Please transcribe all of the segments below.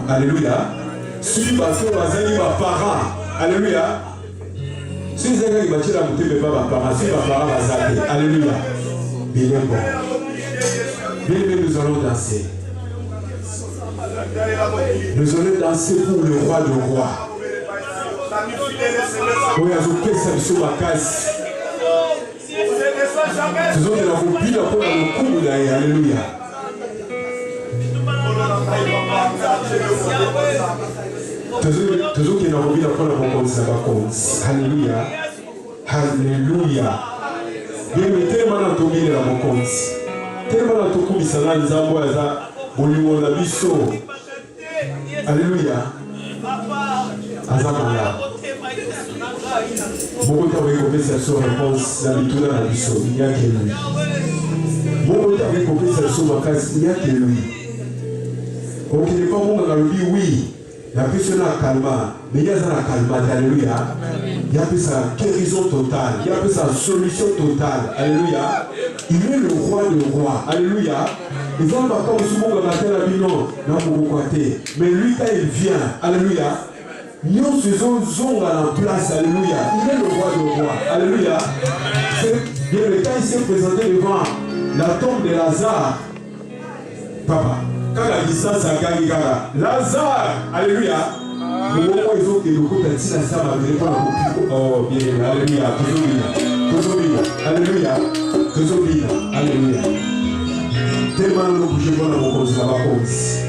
Alléluia. Si parce que les parents, alléluia. Si les gens qui battent la montée, mais pas mes parents, si mes parents vont s'arrêter, alléluia. Bien bon. Bien, nous allons danser. Nous allons danser pour le roi de rois. Oui, ajouter ça sur ma casse. Ce sont des roupilles pour le coup d'ailleurs, alléluia. Toujours qu'il y a envie d'apprendre à mon compte. Alléluia. Alléluia. Bien, mais tellement à tout bien dans mon compte. Tellement à tout coup, il s'en a des amours à Bolivon la bisso. Alléluia. Azamala. Beaucoup d'avez compris cette réponse d'habitude à la bisso. Il n'y a que lui. Beaucoup d'avez compris cette réponse. Il n'y a que lui. Donc il n'est pas bon dans le vie, oui. Il y a plus de calma, mais il y a un calma, alléluia. Il y a plus de guérison totale, il y a plus de solution totale, alléluia. Il est le roi de rois, alléluia. Il va pas comme ce monde dans la terre, mais lui, quand il vient, alléluia, nous faisons à la place, alléluia. Il est le roi de rois, alléluia. C'est le temps il s'est présenté devant la tombe de Lazare, papa. Quand la distance a gagné, Lazare, alléluia. Le moment où ils ont été le coup de la ça m'a donné pas le oh, bien, alléluia, toujours bien, alléluia, toujours bien, alléluia. Tellement nous bougeons dans mon corps, ça va commencer.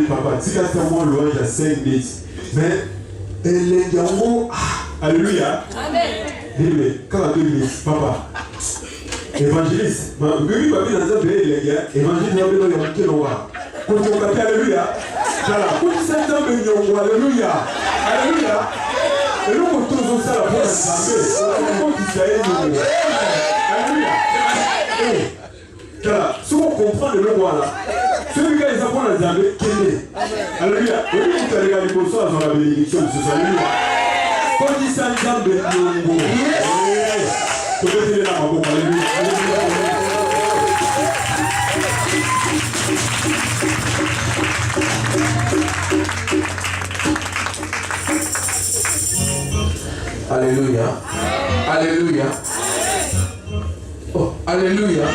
Papa, si tu as moins louange à 5 minutes, mais elle est dans alléluia. Amen. Mais quand tu dis, papa, évangéliste, ma gueule va bien dans un pays, les gars, évangéliste va bien dans le monde. Quand tu m'appelles alléluia, voilà, quand tu sais dans le monde, alléluia, alléluia. Et nous, on trouve ça la bonne assemblée. Quand tu sais, alléluia. Voilà, si on comprend le monde là. Celui qui a apprend à Zambé, quel est? Alléluia. Et puis, tu as regardé pour ça dans la bénédiction de ce salut. Quand il dit ça, Zambé, Nyongo. Tu peux te dire là, ma alléluia. Alléluia. Alléluia. Oh, alléluia.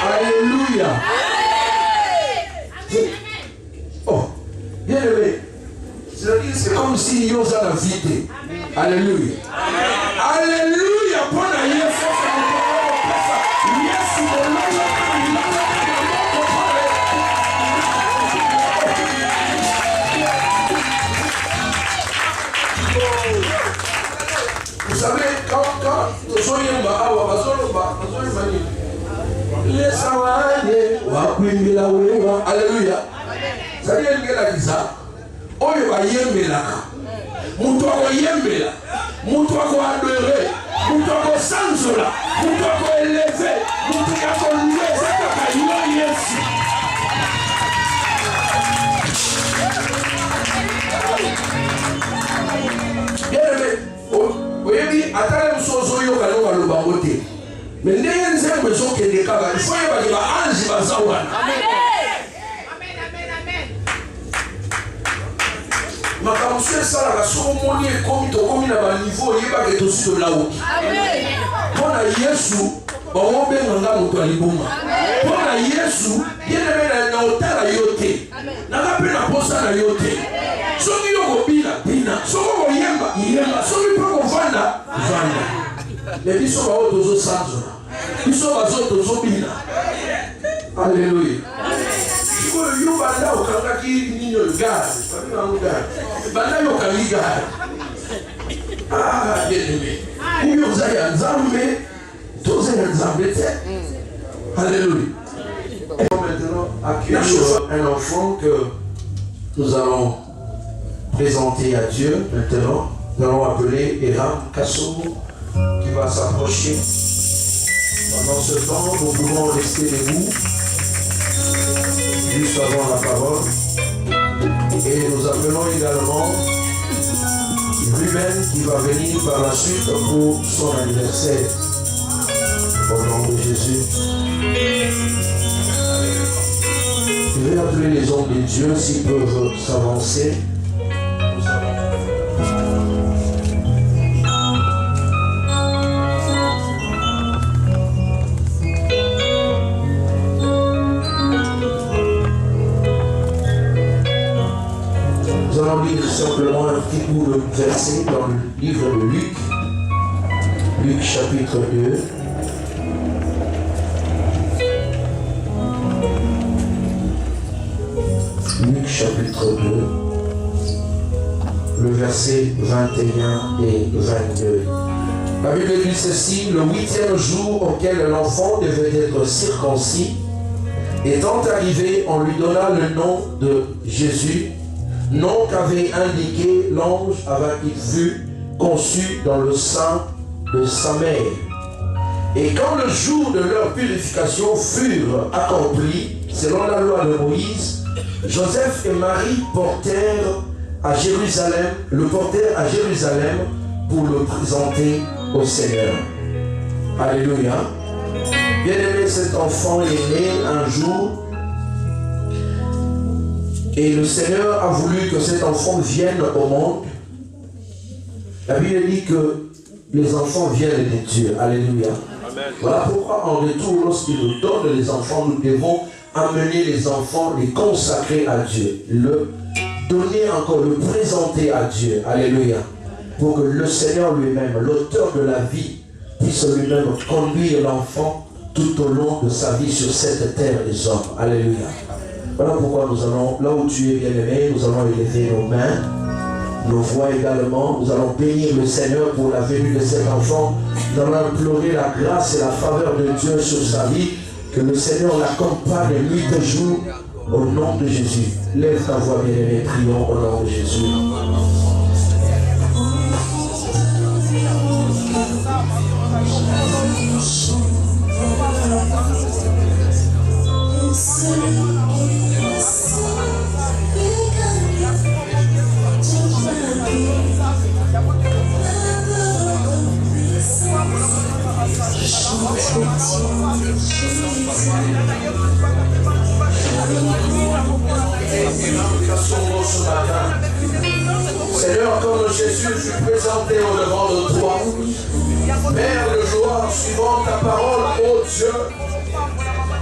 Alléluia. Oh, bien aimé. C'est comme si il y a la vie. Alléluia. Alléluia. Bon Yesu. Yesu vous savez, quand soyez alléluia. C'est-à-dire que la Giza, oyo ba yembelaka. Mutu ako yembela, mutu ako adoré, mutu ako sanzola, mutu ako élevé, mutu ako loué, c'est kaka yo Yesu. Bien aimé, oyebi atale musozo yo kalo kalo bangote. Mais ndenge nzembo ezokende kaka, il faut yeba ke ba ange baza wana. makambo esalaka soki omoni ekomi tokomi na baniveau oyebaka etosi tolauki mpo na yesu baobenganga moto ya liboma mpo na yesu yeneme na otala yo te nanga mpe na posa na yo te soki yo kobina bina soki koyemba yemba soki mpe kovanda vanda me biso bao tozosanzola biso bazo tozobina alleluya yo banda okangaki nini oyo gare babinango gare banda yo okangi gare bien-aimé ubi oza ya nzambe toza ya nzambe te alleluya. Maintenant accueillir un enfant que nous allons présenter à Dieu. Maintenant nous allons appeler Eram Kassomo qui va s'approcher. Pendant ce temps nous pouvons rester debout juste avant la parole. Et nous appelons également Ruben qui va venir par la suite pour son anniversaire. Au nom de Jésus. Je vais appeler les hommes de Dieu s'ils peuvent s'avancer. Nous allons lire simplement un petit bout de verset dans le livre de Luc. Luc chapitre 2. Luc chapitre 2, le verset 21 et 22. La Bible dit ceci: le 8e jour auquel l'enfant devait être circoncis, étant arrivé, on lui donna le nom de Jésus, nom qu'avait indiqué l'ange avant qu'il fût conçu dans le sein de sa mère. Et quand le jour de leur purification furent accomplis, selon la loi de Moïse, Joseph et Marie le portèrent à Jérusalem pour le présenter au Seigneur. Alléluia. Bien-aimé, cet enfant est né un jour et le Seigneur a voulu que cet enfant vienne au monde. La Bible dit que les enfants viennent de Dieu. Alléluia. Amen. Voilà pourquoi en retour, lorsqu'il nous donne les enfants, nous devons amener les enfants, les consacrer à Dieu, le donner encore, le présenter à Dieu. Alléluia. Pour que le Seigneur lui-même, l'auteur de la vie, puisse lui-même conduire l'enfant tout au long de sa vie sur cette terre des hommes. Alléluia. Voilà pourquoi nous allons, là où tu es bien-aimé, nous allons élever nos mains, nos voix également. Nous allons bénir le Seigneur pour la venue de cet enfant. Nous allons implorer la grâce et la faveur de Dieu sur sa vie. Que le Seigneur l'accompagne nuit et jour au nom de Jésus. Lève ta voix bien-aimée, prions au nom de Jésus. Seigneur, comme Jésus fut présenté au devant de toi, Père de joie, suivant ta parole, ô Dieu,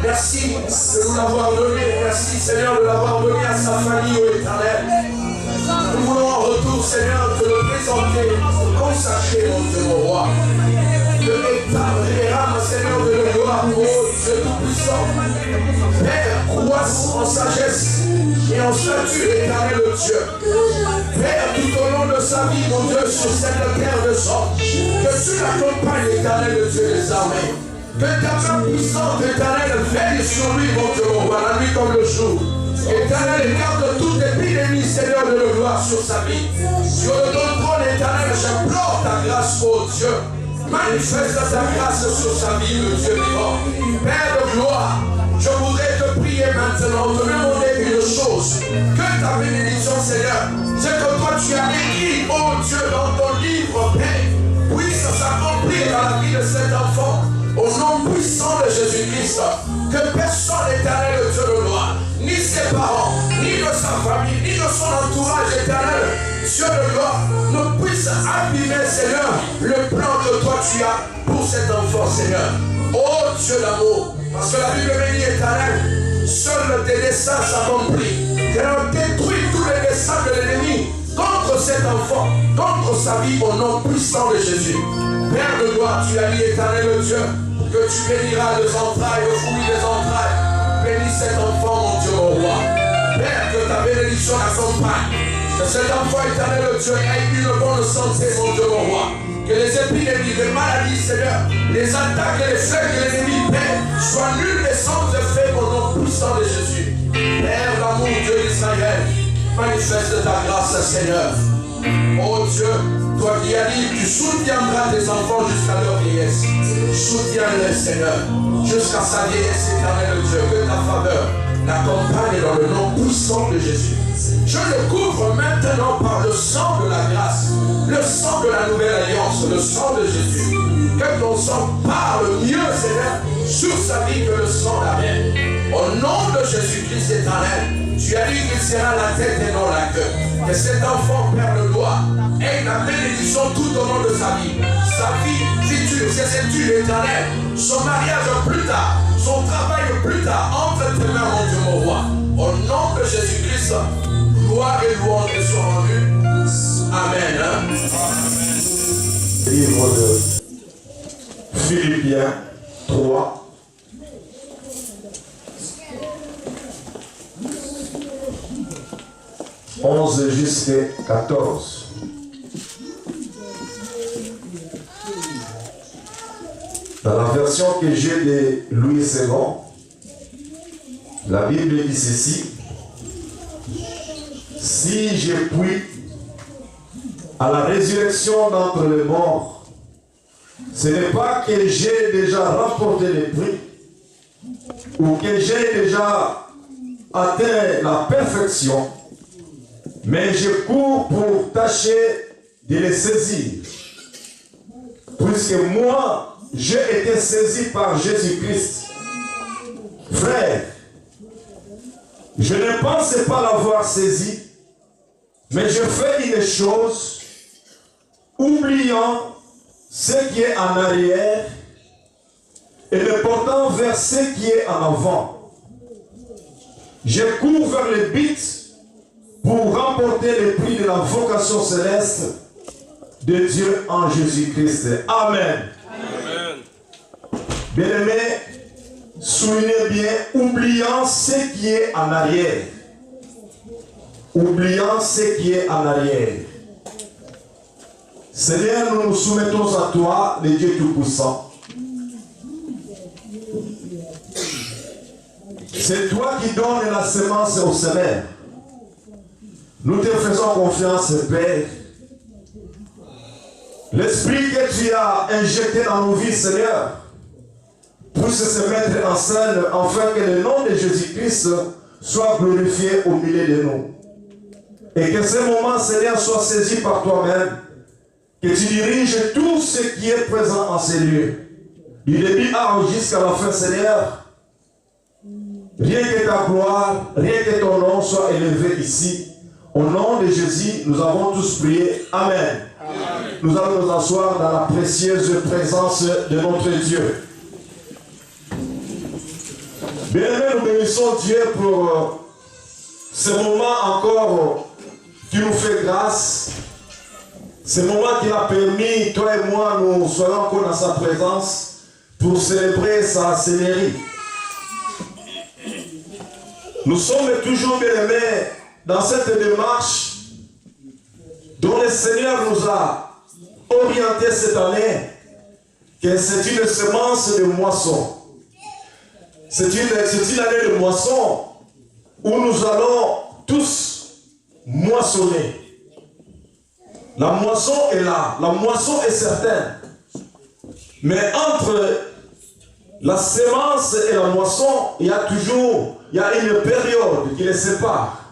merci de nous l'avoir donné, merci Seigneur de l'avoir donné à sa famille, ô Éternel. Nous voulons en retour, Seigneur, te le présenter, consacrer, mon Dieu, mon roi. De l'état Seigneur de la gloire, ô Dieu tout-puissant. Père, croisse en sagesse et en statut l'éternel Dieu. Père, tout au long de sa vie, mon Dieu, sur cette terre de sang, que tu l'accompagnes, l'éternel Dieu des armées. Que ta main puissante, éternel, veille sur lui, mon Dieu, mon roi, la nuit comme le jour. Éternel, écarte toute épidémie, Seigneur de la gloire, sur sa vie. Sur le trône, éternel, j'implore ta grâce, ô Dieu. Manifeste ta grâce sur sa vie, le Dieu vivant. Père de gloire, je voudrais te prier maintenant, te demander une chose. Que ta bénédiction, Seigneur, c'est que toi tu as écrit, oh Dieu, dans ton livre, Père, puisse s'accomplir dans la vie de cet enfant, au nom puissant de Jésus-Christ. Que personne, éternel, Dieu de gloire, ni ses parents, ni de sa famille, ni de son entourage, éternel, Dieu de gloire, ne puisse abîmer, Seigneur, le plan que toi tu as pour cet enfant, Seigneur. Oh Dieu d'amour, parce que la Bible bénie, éternel, seuls tes desseins s'accomplissent. Seigneur, détruis tous les desseins de l'ennemi contre cet enfant, contre sa vie, au nom puissant de Jésus. Père de gloire, tu as dit, éternel Dieu, que tu béniras les entrailles, le fruit des entrailles. Bénis cet enfant, mon Dieu, mon roi. Père, que ta bénédiction l'accompagne. Que cet enfant, éternel Dieu, ait une bonne santé, mon Dieu, mon roi. Que les épidémies, les maladies, Seigneur, les attaques et les flèches de l'ennemi, Père, soient nulles et sans effet au nom puissant de Jésus. Père d'amour, Dieu d'Israël, manifeste ta grâce, Seigneur. Oh Dieu, toi qui as dit, tu soutiendras tes enfants jusqu'à leur vieillesse. Soutiens-les, Seigneur, jusqu'à sa vieillesse, éternel Dieu. Que ta faveur l'accompagne dans le nom puissant de Jésus. Je le couvre maintenant par le sang de la grâce, le sang de la nouvelle alliance, le sang de Jésus. Que ton sang parle mieux, Seigneur, sur sa vie que le sang d'Abel. Au nom de Jésus-Christ éternel, tu as dit qu'il sera la tête et non la queue. Que cet enfant perd le doigt et la bénédiction tout au long de sa vie future, ses études éternelles, son mariage plus tard, son travail plus tard, entre tes mains, mon Dieu, mon roi. Au nom de Jésus-Christ, gloire et louange te soient rendues. Amen. Livre de Philippiens 3. « 11 jusqu'à 14. Dans la version que j'ai de Louis II, la Bible dit ceci: si je puis à la résurrection d'entre les morts, ce n'est pas que j'ai déjà remporté le prix ou que j'ai déjà atteint la perfection, mais je cours pour tâcher de les saisir. Puisque moi, j'ai été saisi par Jésus-Christ. Frère, je ne pensais pas l'avoir saisi, mais je fais une chose, oubliant ce qui est en arrière et me portant vers ce qui est en avant. Je cours vers le but pour remporter le prix de la vocation céleste de Dieu en Jésus-Christ. Amen. Amen. Bien-aimés, soulignez bien, oubliant ce qui est en arrière. Oubliant ce qui est en arrière. Seigneur, nous nous soumettons à toi, le Dieu Tout-Puissant. C'est toi qui donnes la semence au semeur. Nous te faisons confiance, Père. L'esprit que tu as injecté dans nos vies, Seigneur, puisse se mettre en scène afin que le nom de Jésus-Christ soit glorifié au milieu de nous. Et que ce moment, Seigneur, soit saisi par toi-même. Que tu diriges tout ce qui est présent en ces lieux. Du début jusqu'à la fin, Seigneur. Rien que ta gloire, rien que ton nom soit élevé ici. Au nom de Jésus, nous avons tous prié. Amen. Amen. Nous allons nous asseoir dans la précieuse présence de notre Dieu. Bien-aimés, nous bénissons Dieu pour ce moment encore qui nous fait grâce. Ce moment qu'il a permis, toi et moi, nous soyons encore dans sa présence pour célébrer sa Seigneurie. Nous sommes toujours bien-aimés dans cette démarche dont le Seigneur nous a orienté cette année, que c'est une semence de moisson. C'est une année de moisson où nous allons tous moissonner. La moisson est là, la moisson est certaine. Mais entre la semence et la moisson, il y a une période qui les sépare.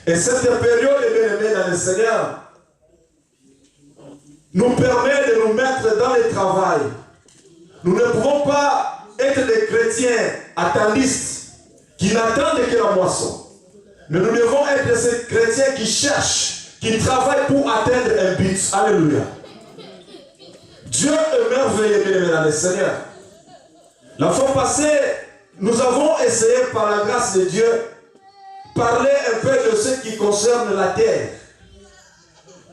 Et cette période, bien-aimés dans le Seigneur, nous permet de nous mettre dans le travail. Nous ne pouvons pas être des chrétiens attendistes qui n'attendent que la moisson. Mais nous devons être ces chrétiens qui cherchent, qui travaillent pour atteindre un but. Alléluia. Dieu est merveilleux, bien-aimés dans le Seigneur. La fois passée, nous avons essayé par la grâce de Dieu parler un peu de ce qui concerne la terre.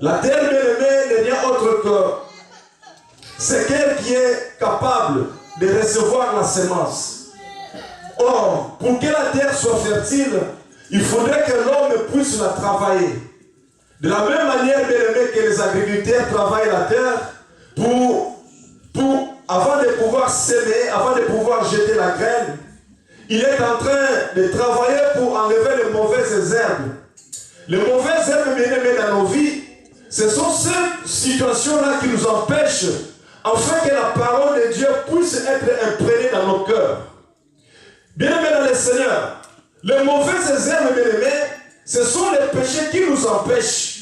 La terre, bien-aimée, n'est rien autre que c'est qu'elle qui est capable de recevoir la semence. Or, pour que la terre soit fertile, il faudrait que l'homme puisse la travailler. De la même manière, bien-aimé, que les agriculteurs travaillent la terre avant de pouvoir s'aimer, avant de pouvoir jeter la graine, il est en train de travailler pour enlever les mauvaises herbes. Les mauvaises herbes, bien-aimées, dans nos vies, ce sont ces situations-là qui nous empêchent, afin que la parole de Dieu puisse être imprégnée dans nos cœurs. Bien-aimés dans le Seigneur, les mauvaises herbes, bien-aimées, ce sont les péchés qui nous empêchent.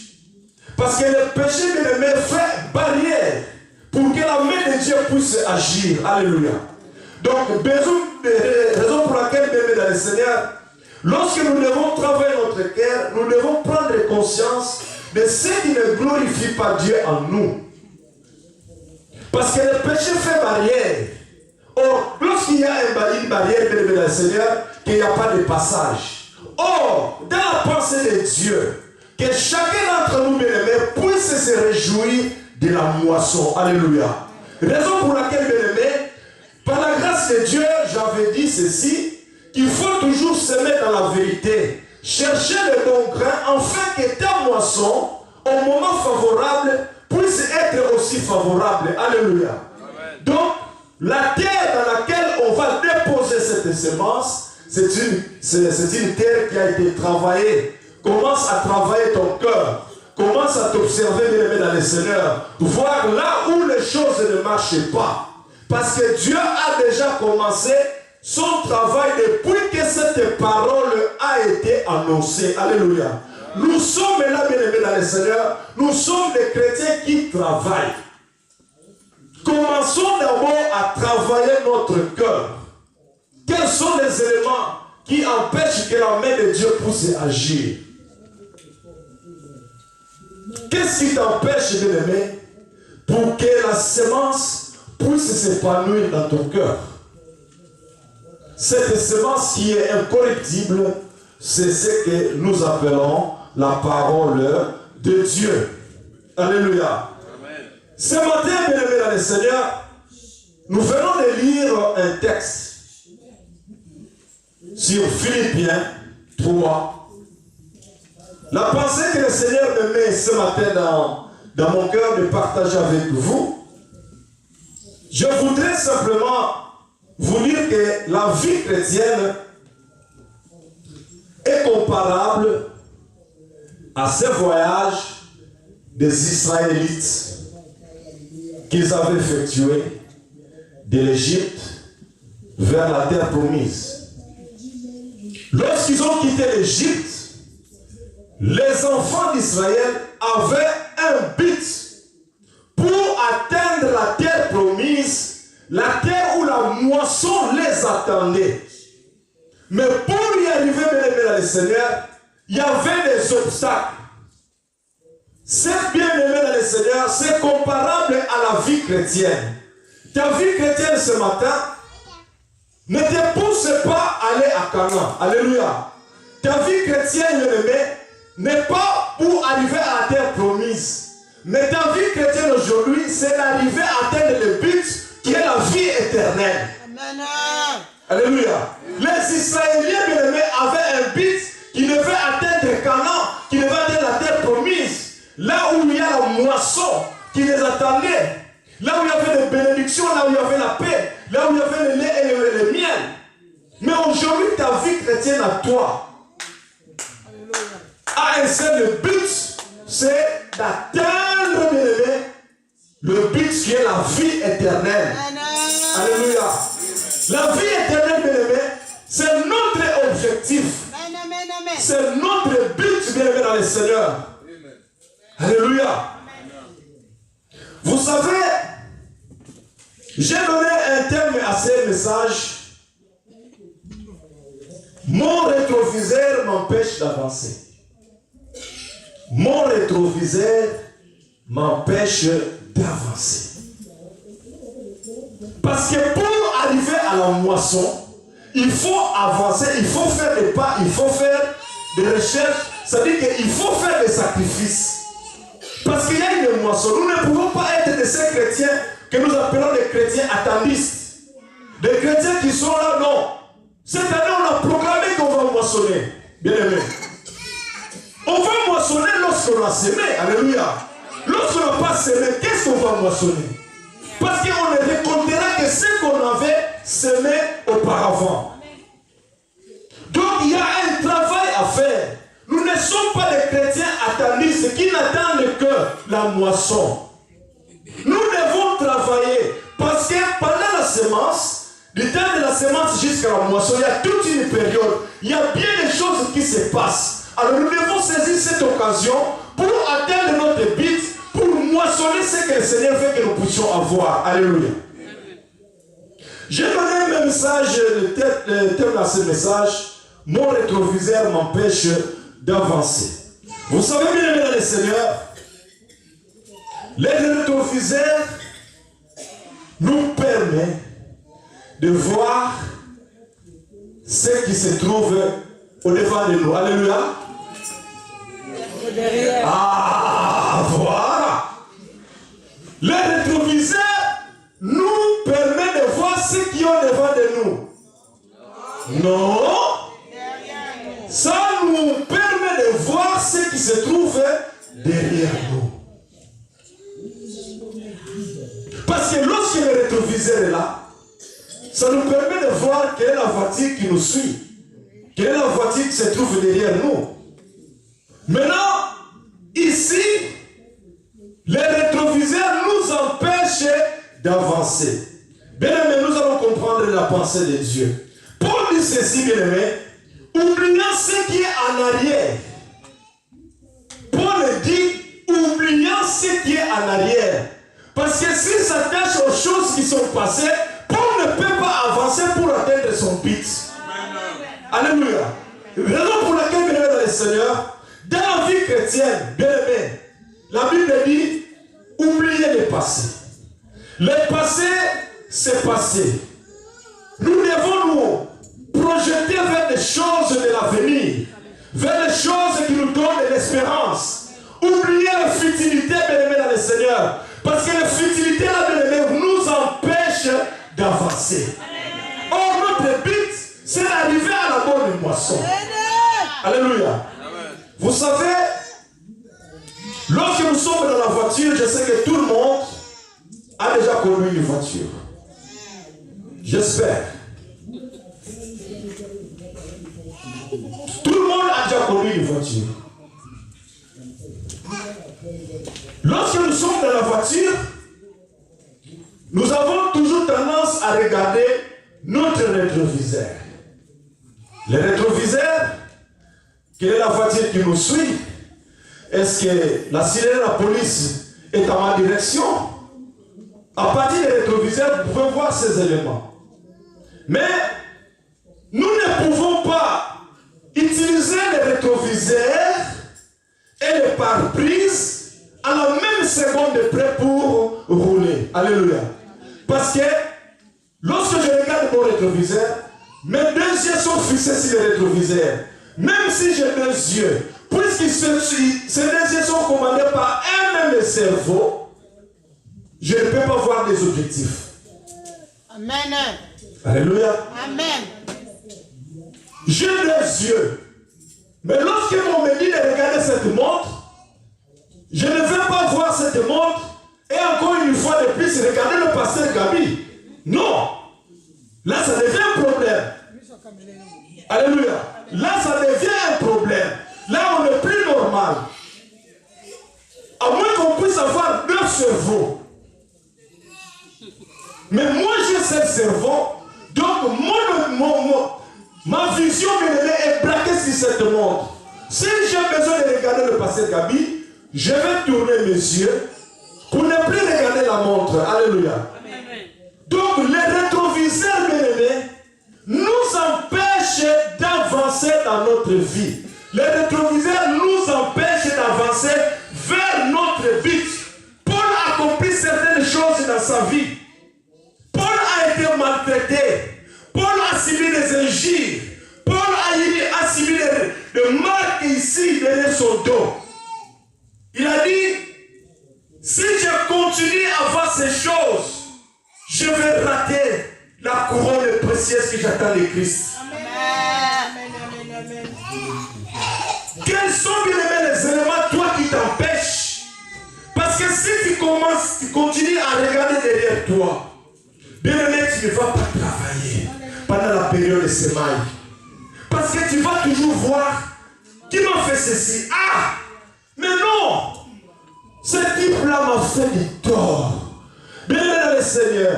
Parce que le péché, bien-aimé, fait barrière pour que la main de Dieu puisse agir. Alléluia. Donc, raison pour laquelle, bien-aimé dans le Seigneur, lorsque nous devons travailler notre cœur, nous devons prendre conscience de ce qui ne glorifie pas Dieu en nous. Parce que le péché fait barrière. Or, lorsqu'il y a une barrière, bien-aimé dans le Seigneur, qu'il n'y a pas de passage. Or, dans la pensée de Dieu, que chacun d'entre nous, bien-aimés, puisse se réjouir de la moisson. Alléluia. Raison pour laquelle, bien-aimés, par la grâce de Dieu, j'avais dit ceci, qu'il faut toujours semer dans la vérité. Chercher le bon grain, afin que ta moisson, au moment favorable, puisse être aussi favorable. Alléluia. Amen. Donc, la terre dans laquelle on va déposer cette semence, c'est une terre qui a été travaillée. Commence à travailler ton cœur. Commence à t'observer, bien-aimé dans le Seigneur. Voir là où les choses ne marchent pas. Parce que Dieu a déjà commencé son travail depuis que cette parole a été annoncée. Alléluia. Nous sommes là, bien-aimés dans le Seigneur. Nous sommes des chrétiens qui travaillent. Commençons d'abord à travailler notre cœur. Quels sont les éléments qui empêchent que la main de Dieu puisse agir? Qu'est-ce qui t'empêche, bien-aimé, pour que la semence puisse s'épanouir dans ton cœur? Cette semence qui est incorruptible, c'est ce que nous appelons la parole de Dieu. Alléluia. Amen. Ce matin, bien-aimé dans le Seigneur, nous venons de lire un texte sur Philippiens 3. La pensée que le Seigneur me met ce matin dans mon cœur de partager avec vous, je voudrais simplement vous dire que la vie chrétienne est comparable à ce voyage des Israélites qu'ils avaient effectué de l'Égypte vers la terre promise. Lorsqu'ils ont quitté l'Égypte, les enfants d'Israël avaient un but pour atteindre la terre promise, la terre où la moisson les attendait. Mais pour y arriver, bien-aimé dans le Seigneur, il y avait des obstacles. Cette bien-aimé dans le Seigneur, c'est comparable à la vie chrétienne. Ta vie chrétienne ce matin ne te pousse pas à aller à Canaan. Alléluia. Ta vie chrétienne, bien-aimé, n'est pas pour arriver à la terre promise. Mais ta vie chrétienne aujourd'hui, c'est d'arriver à atteindre le but qui est la vie éternelle. Amen. Alléluia. Les Israéliens, bien-aimés, avaient un but qui devait atteindre Canaan, qui devait atteindre la terre promise. Là où il y a la moisson qui les attendait. Là où il y avait les bénédictions, là où il y avait la paix, là où il y avait le lait et le miel. Mais aujourd'hui, ta vie chrétienne à toi a un seul but, c'est d'atteindre, bien-aimé, le but qui est la vie éternelle. Alléluia. La vie éternelle, bien-aimé, c'est notre objectif. C'est notre but, bien-aimé, dans le Seigneur. Alléluia. Vous savez, j'ai donné un terme à ce message. Mon rétroviseur m'empêche d'avancer. Mon rétroviseur m'empêche d'avancer. Parce que pour arriver à la moisson, il faut avancer, il faut faire des pas, il faut faire des recherches. C'est-à-dire qu'il faut faire des sacrifices. Parce qu'il y a une moisson. Nous ne pouvons pas être de ces chrétiens que nous appelons des chrétiens attendistes. Des chrétiens qui sont là, non. Cette année, on a proclamé qu'on va moissonner. Bien aimé. On va moissonner lorsqu'on a semé. Alléluia. Lorsqu'on n'a pas semé, qu'est-ce qu'on va moissonner? Parce qu'on ne récoltera que ce qu'on avait semé auparavant. Donc il y a un travail à faire. Nous ne sommes pas des chrétiens attendistes qui n'attendent que la moisson. Nous devons travailler parce que pendant la semence, du temps de la semence jusqu'à la moisson, il y a toute une période. Il y a bien des choses qui se passent. Alors nous devons saisir cette occasion pour atteindre notre but, pour moissonner ce que le Seigneur veut que nous puissions avoir. Alléluia. J'ai donné un message, le thème de ce message, mon rétroviseur m'empêche d'avancer. Vous savez bien, mesdames et seigneurs, les rétroviseurs nous permettent de voir ce qui se trouve au devant de nous. Alléluia. Ah, voilà. Les rétroviseurs nous permettent de voir ce qui est au devant de nous. Non. Ça nous permet de voir ce qui se trouve derrière nous. Parce que lorsque le rétroviseur est là, ça nous permet de voir quelle est la voiture qui nous suit. Quelle est la voiture qui se trouve derrière nous. Maintenant, ici, les rétroviseurs nous empêchent d'avancer. Bien aimé, nous allons comprendre la pensée de Dieu. Paul dit ceci, bien aimé, oubliant ce qui est en arrière. Paul dit, oubliant ce qui est en arrière. Parce que s'il s'attache aux choses qui sont passées, Paul ne peut pas avancer pour atteindre son but. Alléluia. Raison pour laquelle, bien aimé dans le Seigneur, dans la vie chrétienne, bien aimé, la Bible dit, oubliez le passé. Le passé, c'est passé. Nous devons nous projeter vers les choses de l'avenir, vers les choses qui nous donnent de l'espérance. Oubliez la futilité, bien aimé dans le Seigneur. Parce que la futilité, là, bien aimé, nous empêche d'avancer. Or, notre but, c'est d'arriver à la bonne moisson. Alléluia. Vous savez, lorsque nous sommes dans la voiture, je sais que tout le monde a déjà connu une voiture. J'espère. Tout le monde a déjà connu une voiture. Lorsque nous sommes dans la voiture, nous avons toujours tendance à regarder notre rétroviseur. Le rétroviseur, quelle est la voiture qui nous suit? Est-ce que la sirène de la police est à ma direction? À partir des rétroviseurs, vous pouvez voir ces éléments. Mais nous ne pouvons pas utiliser les rétroviseurs et les pare-brises à la même seconde de près pour rouler. Alléluia. Parce que lorsque je regarde mon rétroviseur, mes deux yeux sont fixés sur le rétroviseur. Même si j'ai deux yeux, puisque ces deux yeux sont commandés par un même cerveau, je ne peux pas voir des objectifs. Amen. Alléluia. Amen. J'ai deux yeux. Mais lorsque on me dit de regarder cette montre, je ne veux pas voir cette montre et encore une fois de plus regarder le pasteur Gabi. Non. Là, ça devient un problème. Alléluia. Là, ça devient un problème. Là, on n'est plus normal. À moins qu'on puisse avoir deux cerveaux. Mais moi, j'ai ce cerveau. Donc, ma vision est braquée sur cette montre. Si j'ai besoin de regarder le pasteur Gabi, je vais tourner mes yeux pour ne plus regarder la montre. Alléluia. Amen. Donc, les rétroviseurs, bien-aimés, nous empêchent d'avancer dans notre vie. Les rétroviseurs nous empêchent d'avancer vers notre but. Paul a accompli certaines choses dans sa vie. Paul a été maltraité. Paul a subi des injures. Paul a subi des marques ici derrière son dos. Il a dit, si je continue à voir ces choses, je vais rater la couronne précieuse que j'attends de Christ. Amen. Quels sont bien aimés les éléments, toi, qui t'empêchent? Parce que si tu continues à regarder derrière toi, bien aimé, tu ne vas pas travailler pendant la période de semaine. Parce que tu vas toujours voir qui m'a fait ceci. Ah! Mais non! Ce type-là m'a fait du tort. Bien aimé le Seigneur,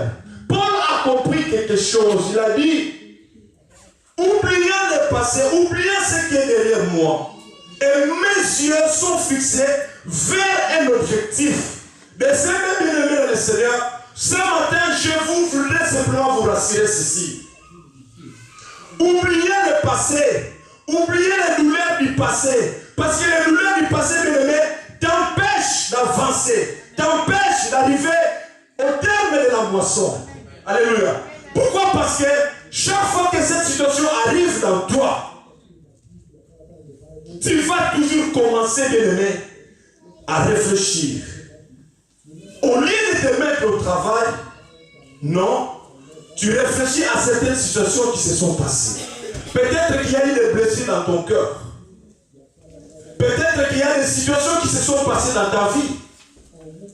Paul a compris quelque chose. Il a dit, oubliant le passé, oubliant ce qui est derrière moi, Et mes yeux sont fixés vers un objectif. Mais c'est même bien-aimé dans le Seigneur. Ce matin, je voudrais simplement vous rassurer ceci. Oubliez le passé. Oubliez les douleurs du passé. Parce que les douleurs du passé, bien-aimé, t'empêchent d'avancer. T'empêchent d'arriver au terme de la moisson. Alléluia. Pourquoi? Parce que chaque fois que cette situation arrive dans toi, tu vas toujours commencer, bien-aimé, à réfléchir. Au lieu de te mettre au travail, non, tu réfléchis à certaines situations qui se sont passées. Peut-être qu'il y a eu des blessures dans ton cœur. Peut-être qu'il y a des situations qui se sont passées dans ta vie.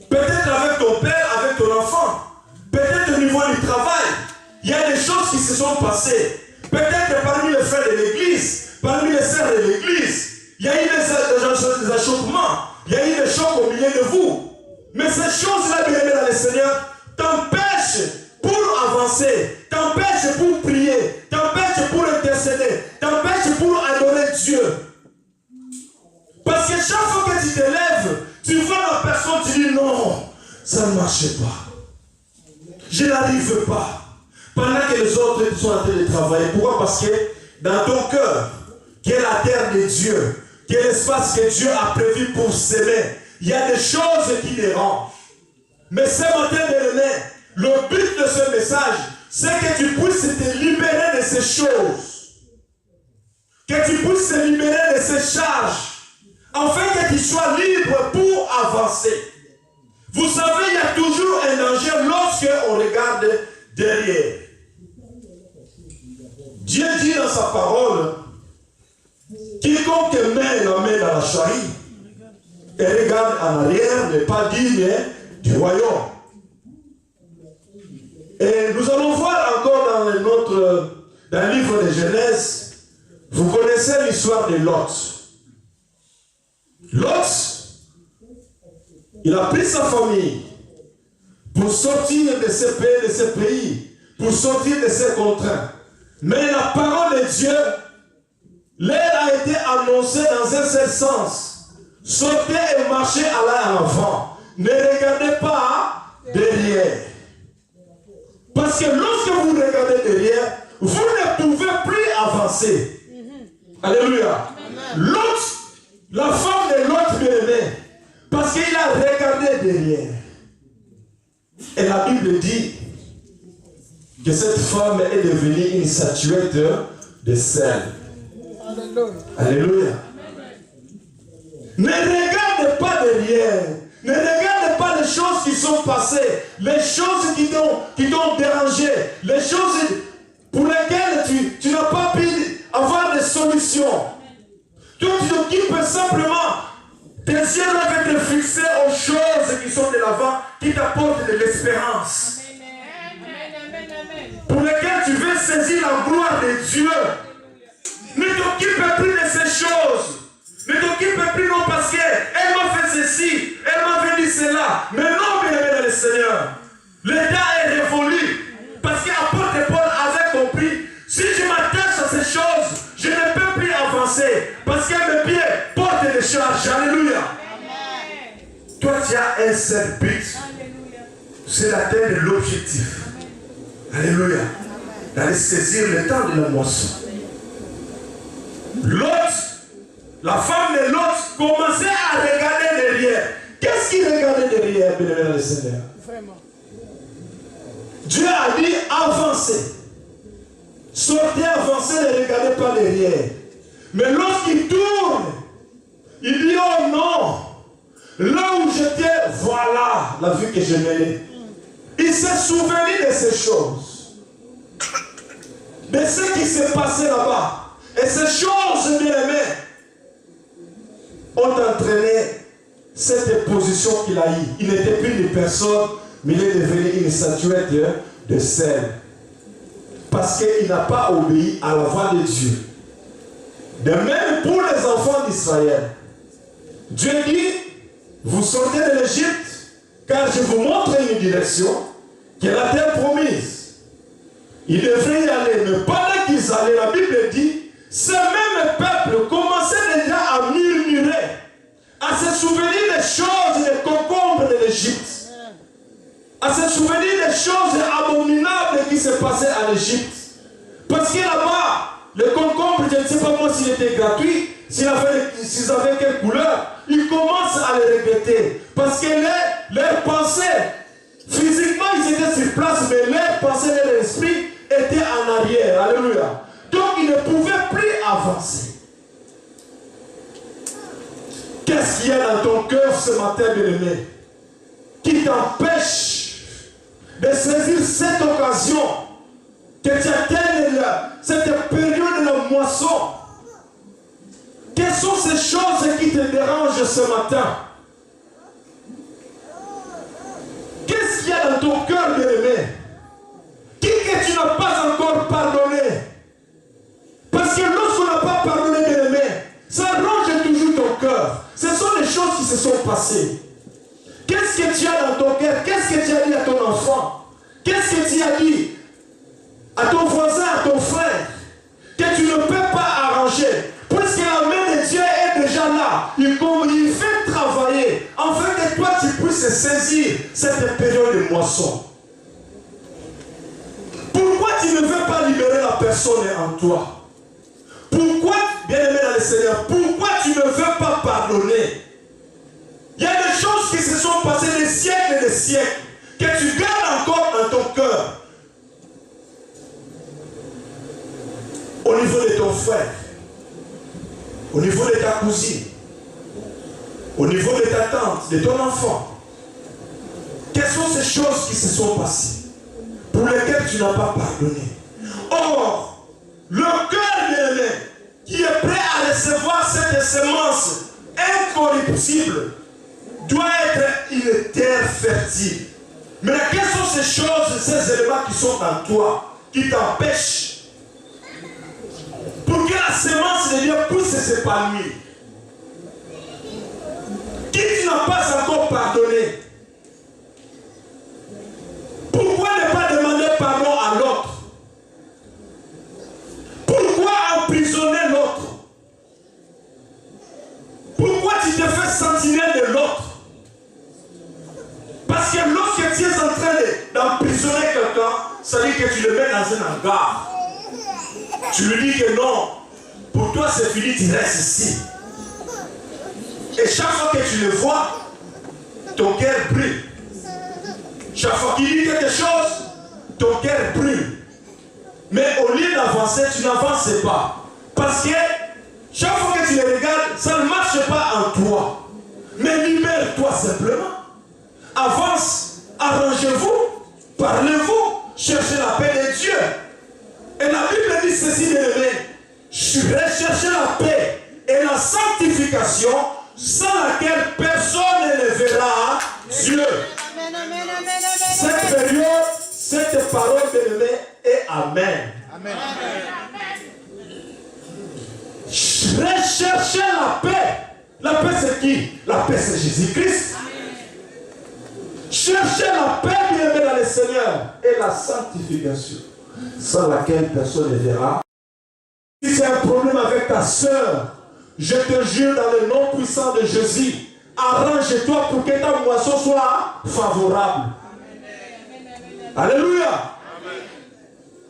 Peut-être avec ton père, avec ton enfant. Peut-être au niveau du travail. Il y a des choses qui se sont passées. Peut-être parmi les frères de l'église, parmi les sœurs de l'église. Il y a eu des achoppements. Il y a eu des chocs au milieu de vous. Mais ces choses-là, bien-aimés dans le Seigneur, t'empêchent pour avancer, t'empêchent pour prier, t'empêchent pour intercéder, t'empêchent pour adorer Dieu. Parce que chaque fois que tu te lèves, tu vois la personne, tu dis non, ça ne marche pas. Je n'arrive pas. Pendant que les autres sont en train de travailler. Pourquoi? Parce que dans ton cœur, qui est la terre de Dieu, qui est l'espace que Dieu a prévu pour s'aimer, il y a des choses qui dérangent. Mais ce matin, bien-aimé, le but de ce message, c'est que tu puisses te libérer de ces choses. Que tu puisses te libérer de ces charges. Afin que tu sois libre pour avancer. Vous savez, il y a toujours un danger lorsque on regarde derrière. Dieu dit dans sa parole, quiconque met la main dans la charrie et regarde en arrière n'est pas digne du royaume. Et nous allons voir encore dans le livre de Genèse, vous connaissez l'histoire de Lot. Lot, il a pris sa famille pour sortir de ce pays, pour sortir de ces contraintes. Mais la parole de Dieu leur a été annoncée dans un seul sens. Sortez et marchez à l'avant. Ne regardez pas derrière. Parce que lorsque vous regardez derrière, vous ne pouvez plus avancer. Alléluia. L'autre, la femme de l'autre bien-aimé, parce qu'il a regardé derrière. Et la Bible dit que cette femme est devenue une statuette de sel. Alléluia. Ne regardez pas derrière. Ne regardez pas les choses qui sont passées, les choses qui t'ont dérangé, les choses pour lesquelles tu n'as pas pu avoir de solution. Toi, tu t'occupes simplement, tes yeux doivent être fixés aux choses qui sont de l'avant, qui t'apportent de l'espérance. Pour lesquelles tu veux saisir la gloire de Dieu. Ne t'occupe plus de ces choses. Ne t'occupe plus non parce qu'elle m'a fait ceci, elle m'a dit cela. Mais non, bien-aimé dans le Seigneur. L'état est révolu. Parce qu'apôtre Paul avait compris, si je m'attache à ces choses, je ne peux plus avancer. Parce que mes pieds portent des charges. Alléluia. Amen. Toi, tu as un seul but. C'est d'atteindre l'objectif. Alléluia. D'aller saisir le temps de la moisson. L'autre, la femme de l'autre commençait à regarder derrière. Qu'est-ce qu'il regardait derrière, bien aimé le Seigneur? Vraiment. Dieu a dit avancez. Sortez, avancez, ne regardez pas derrière. Mais lorsqu'il tourne, il dit oh non, là où j'étais, voilà la vue que je menais. Il s'est souvenu de ces choses, de ce qui s'est passé là-bas. Et ces choses, bien aimées, ont entraîné cette position qu'il a eue. Il n'était plus une personne, mais il est devenu une statuette de sel. Parce qu'il n'a pas obéi à la voix de Dieu. De même pour les enfants d'Israël. Dieu dit, vous sortez de l'Égypte, car je vous montre une direction qui est la terre promise. Ils devraient y aller, mais pendant qu'ils allaient, la Bible dit, ce même peuple commençait déjà à murmurer à se souvenir des choses, des concombres de l'Égypte. À se souvenir des choses abominables qui se passaient en Égypte. Parce que là-bas, le concombre, je ne sais pas moi s'il était gratuit, s'ils avaient quelle couleur, ils commencent à les regretter. Parce que leurs pensées, physiquement ils étaient sur place, mais leurs pensées, leur esprit étaient en arrière. Alléluia. Donc ils ne pouvaient plus avancer. Qu'est-ce qu'il y a dans ton cœur ce matin, bien-aimé, qui t'empêche de saisir cette occasion que tu atteignes cette période de la moisson? Quelles sont ces choses qui te dérangent ce matin? Qu'est-ce qu'il y a dans ton cœur, bien-aimé, qui que tu n'as pas encore pardonné? Parce que lorsqu'on n'a pas pardonné, bien-aimé, ça ronge toujours ton cœur. Ce sont des choses qui se sont passées. Qu'est-ce que tu as dans ton cœur? Qu'est-ce que tu as dit à ton enfant? Qu'est-ce que tu as dit à ton voisin, à ton frère, que tu ne peux pas arranger? Puisque la main de Dieu est déjà là. Il fait travailler afin que toi tu puisses saisir cette période de moisson. Pourquoi tu ne veux pas libérer la personne en toi? Pourquoi, bien-aimé dans le Seigneur, pourquoi tu ne veux pas pardonner? Il y a des choses qui se sont passées des siècles et des siècles que tu gardes encore dans ton cœur. Au niveau de ton frère, au niveau de ta cousine, au niveau de ta tante, de ton enfant. Quelles sont ces choses qui se sont passées pour lesquelles tu n'as pas pardonné? Or, le cœur bien-aimé qui est prêt à recevoir cette semence incorruptible doit être une terre fertile. Mais quelles sont ces choses, ces éléments qui sont en toi, qui t'empêchent pour que la semence de Dieu puisse s'épanouir? Qui tu n'as pas encore pardonné? Pourquoi ne pas demander pardon à l'autre? Pourquoi emprisonner l'autre? Pourquoi tu te fais sentinelle de l'autre? Parce que lorsque tu es en train d'emprisonner quelqu'un, ça veut dire que tu le mets dans un hangar. Tu lui dis que non, pour toi c'est fini, tu restes ici. Et chaque fois que tu le vois, ton cœur brûle. Chaque fois qu'il dit quelque chose, ton cœur brûle. Mais au lieu d'avancer, tu n'avances pas. Parce que chaque fois que tu les regardes, ça ne marche pas en toi. Mais libère-toi simplement. Avance, arrangez-vous, parlez-vous, cherchez la paix de Dieu. Et la Bible dit ceci, bien aimé, recherchez la paix et la sanctification sans laquelle personne ne verra Dieu. Cette période, cette parole, bien aimé, est Amen. Amen. Recherchez la paix. La paix c'est qui? La paix c'est Jésus-Christ. Cherchez la paix, bien aimé dans le Seigneur, et la sanctification, sans laquelle personne ne verra. Si c'est un problème avec ta soeur, je te jure dans le nom puissant de Jésus, arrange-toi pour que ta moisson soit favorable. Alléluia.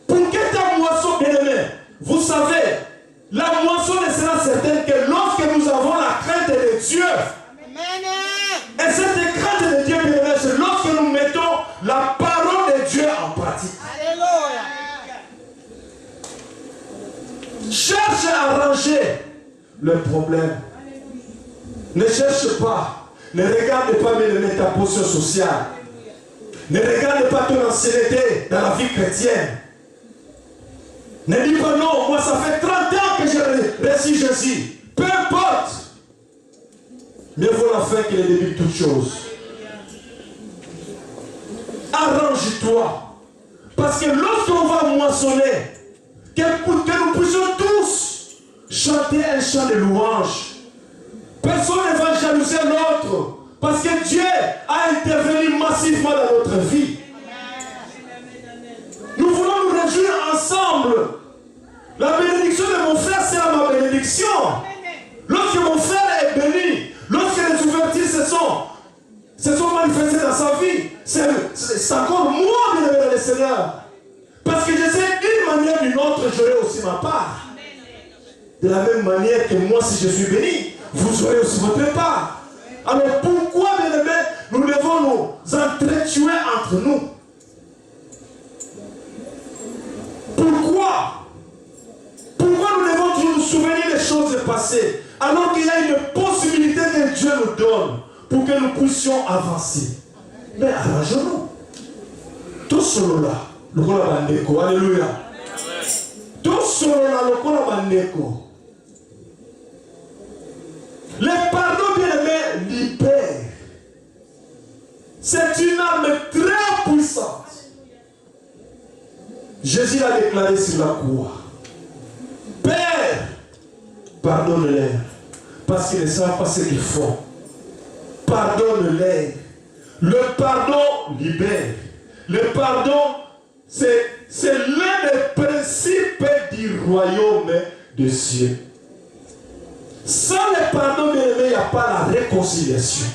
Pour que ta moisson, bien aimé, vous savez, la moisson ne sera certaine que lorsque nous avons la crainte de Dieu. Et cette crainte de Dieu, bien aimé, c'est lorsque nous mettons la parole de Dieu en pratique. Alléluia. Cherche à arranger le problème. Ne cherche pas. Ne regarde pas, bien aimé, ta position sociale. Ne regarde pas ton ancienneté dans la vie chrétienne. Ne dis pas non, moi ça fait 30 ans que j'ai reçu Jésus. Peu importe. Mieux vaut la fin que le début de toutes choses. Arrange-toi. Parce que lorsqu'on va moissonner, que nous puissions tous chanter un chant de louange. Personne ne va jalouser l'autre. Parce que Dieu a intervenu massivement dans notre vie. Nous voulons nous réjouir ensemble. La bénédiction de mon frère sera ma bénédiction. Lorsque mon frère est béni, lorsque les c'est encore moi, bien-aimé dans le Seigneur. Parce que je sais d'une manière ou d'une autre, j'aurai aussi ma part. De la même manière que moi, si je suis béni, vous aurez aussi votre part. Alors pourquoi, bien-aimé, nous devons nous entretuer entre nous? Pourquoi nous devons toujours nous souvenir des choses passées, alors qu'il y a une possibilité que Dieu nous donne pour que nous puissions avancer? Mais arrangeons-nous. Tout solo là, le kola bandeko, alléluia. Tout solo là, le kola bandeko. Le pardon, bien-aimé, libère. C'est une arme très puissante. Jésus l'a déclaré sur la croix. Père, pardonne-les, parce qu'ils ne savent pas ce qu'ils font. Pardonne-les. Le pardon libère. Le pardon, c'est l'un des principes du royaume des cieux. Sans le pardon, bien aimé, il n'y a pas la réconciliation.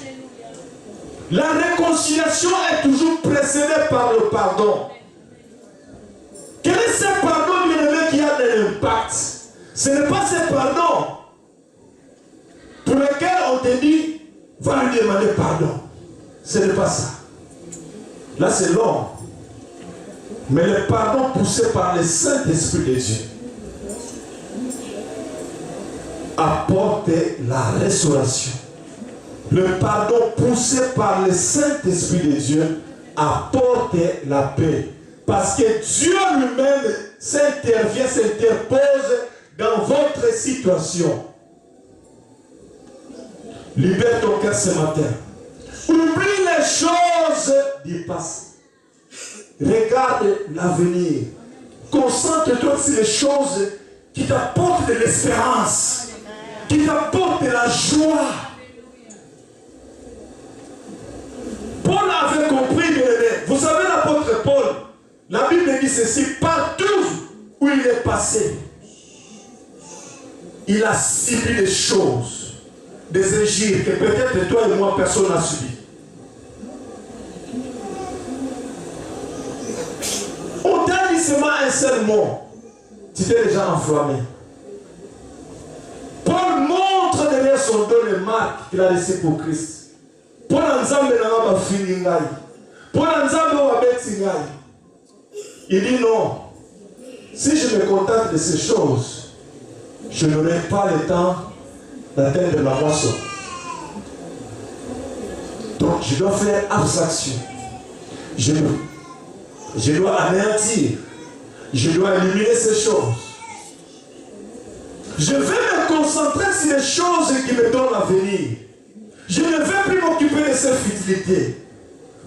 La réconciliation est toujours précédée par le pardon. Quel est ce pardon, bien aimé, qui a de l'impact? Ce n'est pas ce pardon pour lequel on te dit, va lui demander pardon. Ce n'est pas ça. Là, c'est l'homme. Mais le pardon poussé par le Saint-Esprit de Dieu apporte la restauration. Le pardon poussé par le Saint-Esprit de Dieu apporte la paix. Parce que Dieu lui-même s'interpose dans votre situation. Libère ton cœur ce matin. Oublie les choses du passé. Regarde l'avenir. Concentre-toi sur les choses qui t'apportent de l'espérance, qui t'apportent de la joie. Paul avait compris, bien aimé. Vous savez, l'apôtre Paul, la Bible dit ceci: partout où il est passé, il a subi des choses, des injures que peut-être toi et moi, personne n'a subi. On t'a dit seulement un seul mot, tu t'es déjà enflammé. Paul montre derrière son dos les marques qu'il a laissées pour Christ. Paul Nzambe n'a pas fini. Paul Nzambe n'a pas fini. Il dit non, si je me contente de ces choses, je n'aurai pas le temps d'atteindre la moisson. Donc je dois faire abstraction. Je dois anéantir. Je dois éliminer ces choses. Je vais me concentrer sur les choses qui me donnent l'avenir. Je ne vais plus m'occuper de ces futilités.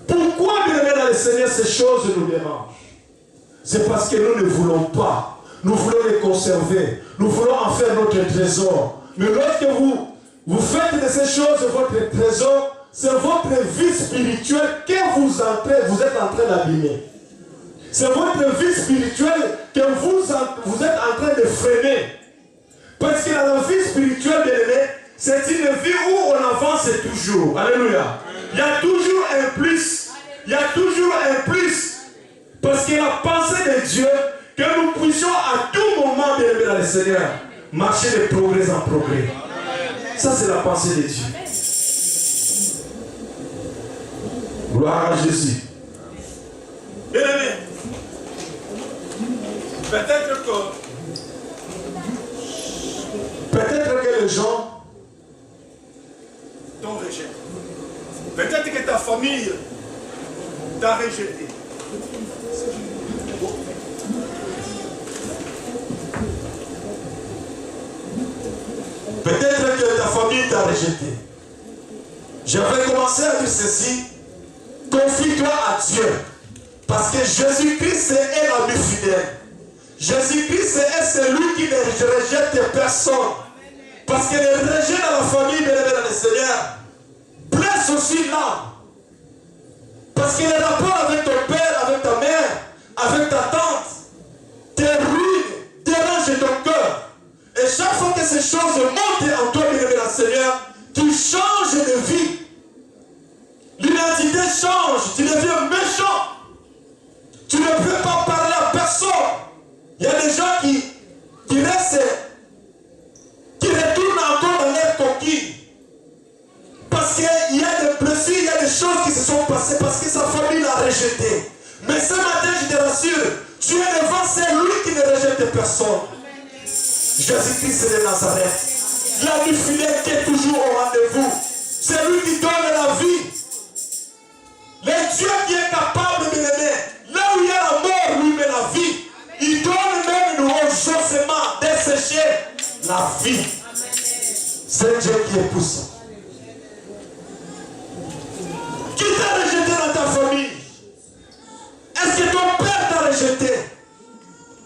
Pourquoi, bien aimé dans le Seigneur, ces choses nous dérangent? C'est parce que nous ne voulons pas. Nous voulons les conserver. Nous voulons en faire notre trésor. Mais lorsque vous faites de ces choses votre trésor, c'est votre vie spirituelle que vous êtes en train d'abîmer. C'est votre vie spirituelle que vous êtes en train de freiner. Parce que dans la vie spirituelle, bien aimé, c'est une vie où on avance toujours. Alléluia. Il y a toujours un plus. Il y a toujours un plus. Parce que la pensée de Dieu, que nous puissions à tout moment, bien aimé dans le Seigneur, marcher de progrès en progrès. Ça, c'est la pensée de Dieu. Gloire à Jésus. Bien aimé, peut-être que les gens t'ont rejeté. Peut-être que ta famille t'a rejeté. Peut-être que ta famille t'a rejeté. Je vais commencer à dire ceci. Confie-toi à Dieu. Parce que Jésus-Christ est l'ami fidèle. Jésus-Christ est celui qui ne rejette personne. Parce que le rejet dans la famille, bien aimé dans le Seigneur, blesse aussi l'âme. Parce que le rapport avec ton père, avec ta mère, avec ta tante, te ruine, dérange ton cœur. Et chaque fois que ces choses montent en toi, bien aimé dans le Seigneur, tu changes de vie. L'identité change, tu deviens méchant. Il y a des gens qui restent, qui retournent encore dans leur coquille. Parce qu'il y a des blessures, il y a des choses qui se sont passées parce que sa famille l'a rejeté. Mais ce matin, je te rassure, tu es devant celui qui ne rejette personne. Jésus-Christ de Nazareth. L'ami fidèle qui est toujours au rendez-vous. C'est lui qui donne la vie. Le Dieu qui est capable de l'aimer. Là où il y a la mort, lui met la vie. Il donne même nous au ossements dessécher la vie. C'est Dieu qui est puissant. Qui t'a rejeté dans ta famille? Est-ce que ton père t'a rejeté?